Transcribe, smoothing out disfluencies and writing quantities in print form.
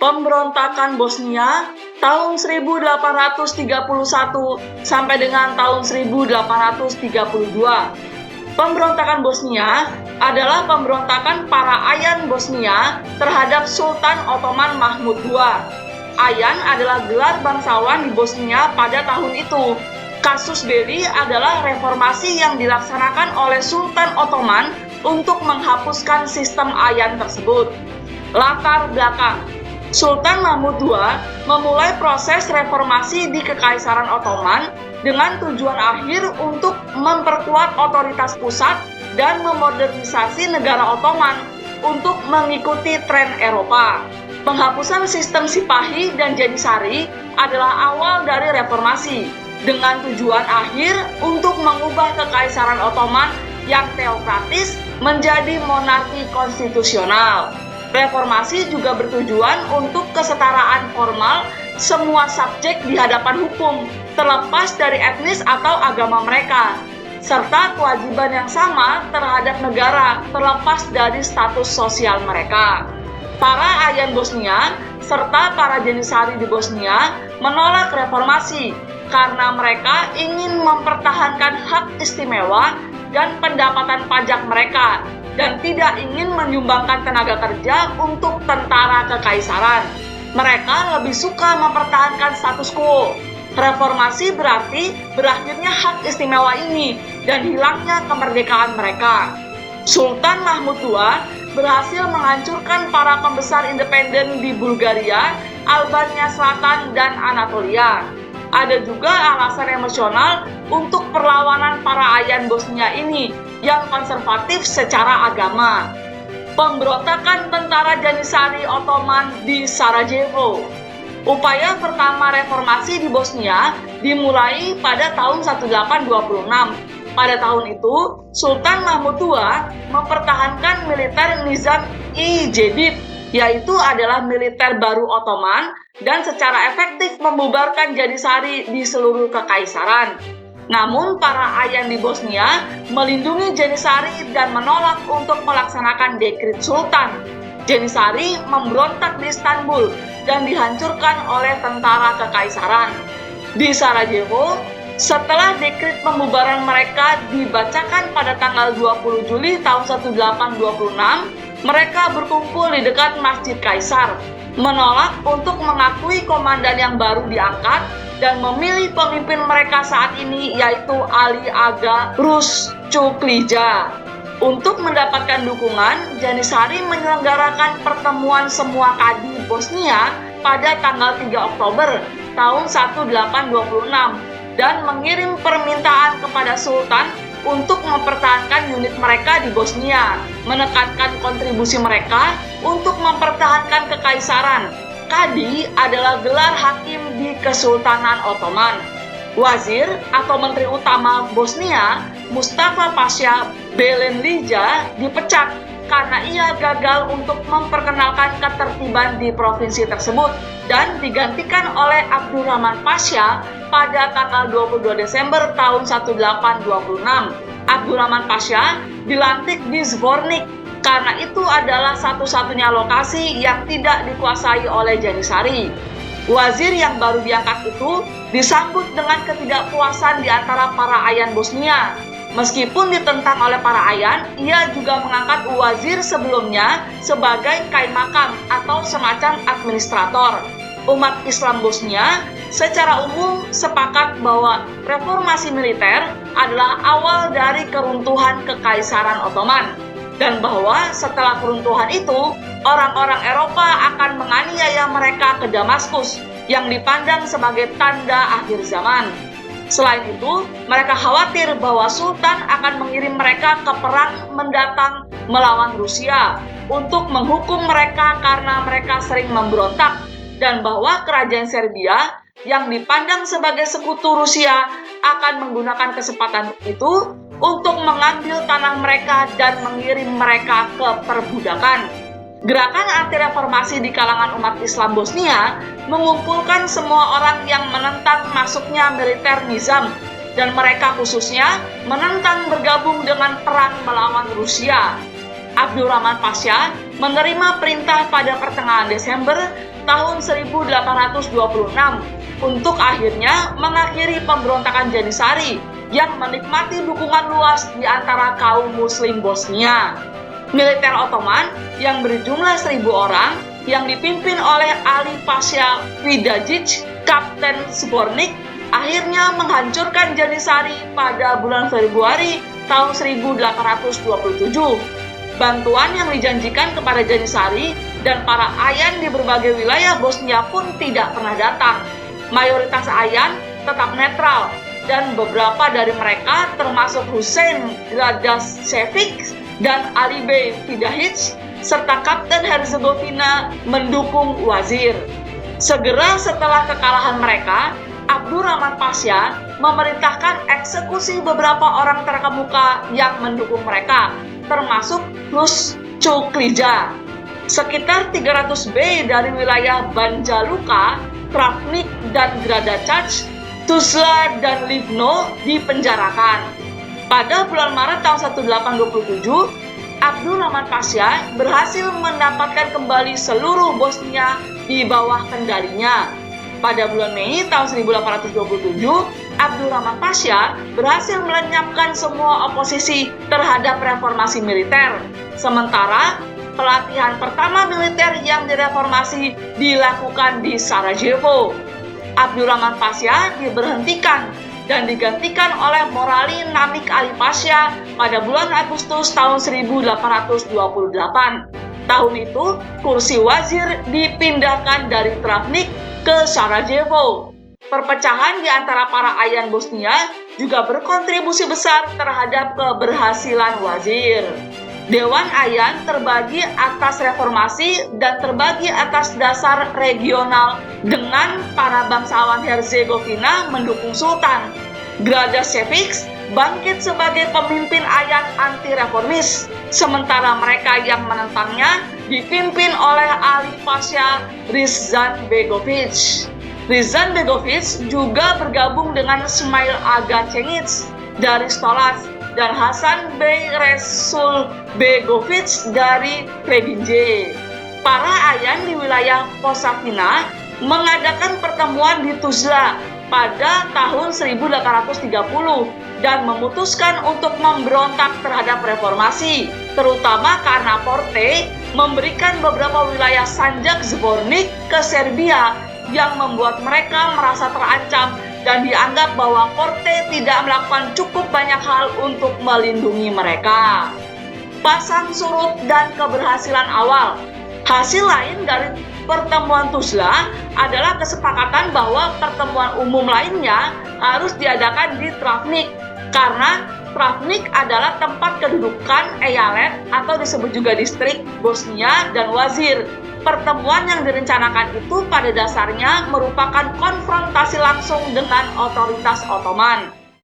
Pemberontakan Bosnia tahun 1831 sampai dengan tahun 1832. Pemberontakan Bosnia adalah pemberontakan para Ayan Bosnia terhadap Sultan Ottoman Mahmud II. Ayan adalah gelar bangsawan di Bosnia pada tahun itu. Casus belli adalah reformasi yang dilaksanakan oleh Sultan Ottoman untuk menghapuskan sistem Ayan tersebut. Latar belakang: Sultan Mahmud II memulai proses reformasi di Kekaisaran Ottoman dengan tujuan akhir untuk memperkuat otoritas pusat dan memodernisasi negara Ottoman untuk mengikuti tren Eropa. Penghapusan sistem Sipahi dan Janisari adalah awal dari reformasi, dengan tujuan akhir untuk mengubah Kekaisaran Ottoman yang teokratis menjadi monarki konstitusional. Reformasi juga bertujuan untuk kesetaraan formal semua subjek di hadapan hukum, terlepas dari etnis atau agama mereka, serta kewajiban yang sama terhadap negara, terlepas dari status sosial mereka. Para Ayan Bosnia serta para Janisari di Bosnia menolak reformasi karena mereka ingin mempertahankan hak istimewa dan pendapatan pajak mereka dan tidak ingin menyumbangkan tenaga kerja untuk tentara kekaisaran. Mereka lebih suka mempertahankan status quo. Reformasi berarti berakhirnya hak istimewa ini dan hilangnya kemerdekaan mereka. Sultan Mahmud II berhasil menghancurkan para pembesar independen di Bulgaria, Albania Selatan, dan Anatolia. Ada juga alasan emosional untuk perlawanan para Ayan Bosnia ini yang konservatif secara agama. Pemberontakan tentara Janisari Ottoman di Sarajevo. Upaya pertama reformasi di Bosnia dimulai pada tahun 1826. Pada tahun itu, Sultan Mahmud II mempertahankan militer Nizam-i Jadid, yaitu adalah militer baru Ottoman, dan secara efektif membubarkan Janisari di seluruh kekaisaran. Namun, para Ayan di Bosnia melindungi Janisari dan menolak untuk melaksanakan dekret Sultan. Janisari memberontak di Istanbul dan dihancurkan oleh tentara kekaisaran. Di Sarajevo, setelah dekret pembubaran mereka dibacakan pada tanggal 20 Juli tahun 1826, mereka berkumpul di dekat Masjid Kaisar, menolak untuk mengakui komandan yang baru diangkat dan memilih pemimpin mereka saat ini, yaitu Ali Aga Ruscuklija. Untuk mendapatkan dukungan, Janisari menyelenggarakan pertemuan semua kadi Bosnia pada tanggal 3 Oktober tahun 1826 dan mengirim permintaan kepada Sultan untuk mempertahankan unit mereka di Bosnia, menekankan kontribusi mereka untuk mempertahankan kekaisaran. Kadi adalah gelar hakim di Kesultanan Ottoman. Wazir atau Menteri Utama Bosnia, Mustafa Pasha Belenlija, dipecat karena ia gagal untuk memperkenalkan ketertiban di provinsi tersebut dan digantikan oleh Abdurrahman Pasha pada tanggal 22 Desember tahun 1826. Abdurrahman Pasha dilantik di Zvornik karena itu adalah satu-satunya lokasi yang tidak dikuasai oleh Janisari. Wazir yang baru diangkat itu disambut dengan ketidakpuasan di antara para Ayan Bosnia. Meskipun ditentang oleh para Ayan, ia juga mengangkat wazir sebelumnya sebagai kaimakam atau semacam administrator. Umat Islam Bosnia secara umum sepakat bahwa reformasi militer adalah awal dari keruntuhan Kekaisaran Ottoman, dan bahwa setelah keruntuhan itu, orang-orang Eropa akan menganiaya mereka ke Damaskus, yang dipandang sebagai tanda akhir zaman. Selain itu, mereka khawatir bahwa Sultan akan mengirim mereka ke perang mendatang melawan Rusia untuk menghukum mereka karena mereka sering memberontak, dan bahwa kerajaan Serbia yang dipandang sebagai sekutu Rusia akan menggunakan kesempatan itu untuk mengambil tanah mereka dan mengirim mereka ke perbudakan. Gerakan anti-reformasi di kalangan umat Islam Bosnia mengumpulkan semua orang yang menentang masuknya militer Nizam, dan mereka khususnya menentang bergabung dengan perang melawan Rusia. Abdurrahman Pasha menerima perintah pada pertengahan Desember tahun 1826 untuk akhirnya mengakhiri pemberontakan Janisari yang menikmati dukungan luas di antara kaum Muslim Bosnia. Militer Ottoman yang berjumlah 1.000 orang yang dipimpin oleh Ali Pasha Vidajic, Kapten Zbornik, akhirnya menghancurkan Janisari pada bulan Februari tahun 1827. Bantuan yang dijanjikan kepada Janisari dan para Ayan di berbagai wilayah Bosnia pun tidak pernah datang. Mayoritas Ayan tetap netral, dan beberapa dari mereka termasuk Hussein Gradašević dan Ali Bey Vidajic serta Kapten Herzegovina mendukung Wazir. Segera setelah kekalahan mereka, Abdurrahman Pasha memerintahkan eksekusi beberapa orang terkemuka yang mendukung mereka, termasuk Rus Čuklija. Sekitar 300 bey dari wilayah Banja Luka, Travnik dan Gradačac, Tuzla dan Livno dipenjarakan. Pada bulan Maret tahun 1827, Abdurrahman Pasha berhasil mendapatkan kembali seluruh Bosnia di bawah kendalinya. Pada bulan Mei tahun 1827, Abdurrahman Pasha berhasil melenyapkan semua oposisi terhadap reformasi militer. Sementara, pelatihan pertama militer yang direformasi dilakukan di Sarajevo. Abdurrahman Pasha diberhentikan dan digantikan oleh Morali Namik Ali Pasha pada bulan Agustus tahun 1828. Tahun itu, kursi wazir dipindahkan dari Travnik ke Sarajevo. Perpecahan di antara para Ayan Bosnia juga berkontribusi besar terhadap keberhasilan wazir. Dewan Ayan terbagi atas reformasi dan terbagi atas dasar regional dengan para bangsawan Herzegovina mendukung Sultan. Gradašević bangkit sebagai pemimpin Ayan anti-reformis, sementara mereka yang menentangnya dipimpin oleh Ali Pasha Rizanbegović. Rizanbegović juga bergabung dengan Smail Aga Cengić dari Stolas dan Hasan Bey Resul Begović dari Trebinje. Para Ayan di wilayah Posavina mengadakan pertemuan di Tuzla pada tahun 1830 dan memutuskan untuk memberontak terhadap reformasi, terutama karena Porte memberikan beberapa wilayah Sanjak Zbornik ke Serbia yang membuat mereka merasa terancam dan dianggap bahwa Porte tidak melakukan cukup banyak hal untuk melindungi mereka. Pasang surut dan keberhasilan awal. Hasil lain dari pertemuan Tuzla adalah kesepakatan bahwa pertemuan umum lainnya harus diadakan di Travnik, karena Travnik adalah tempat kedudukan eyalet atau disebut juga distrik Bosnia dan wazir. Pertemuan yang direncanakan itu pada dasarnya merupakan konfrontasi langsung dengan otoritas Ottoman.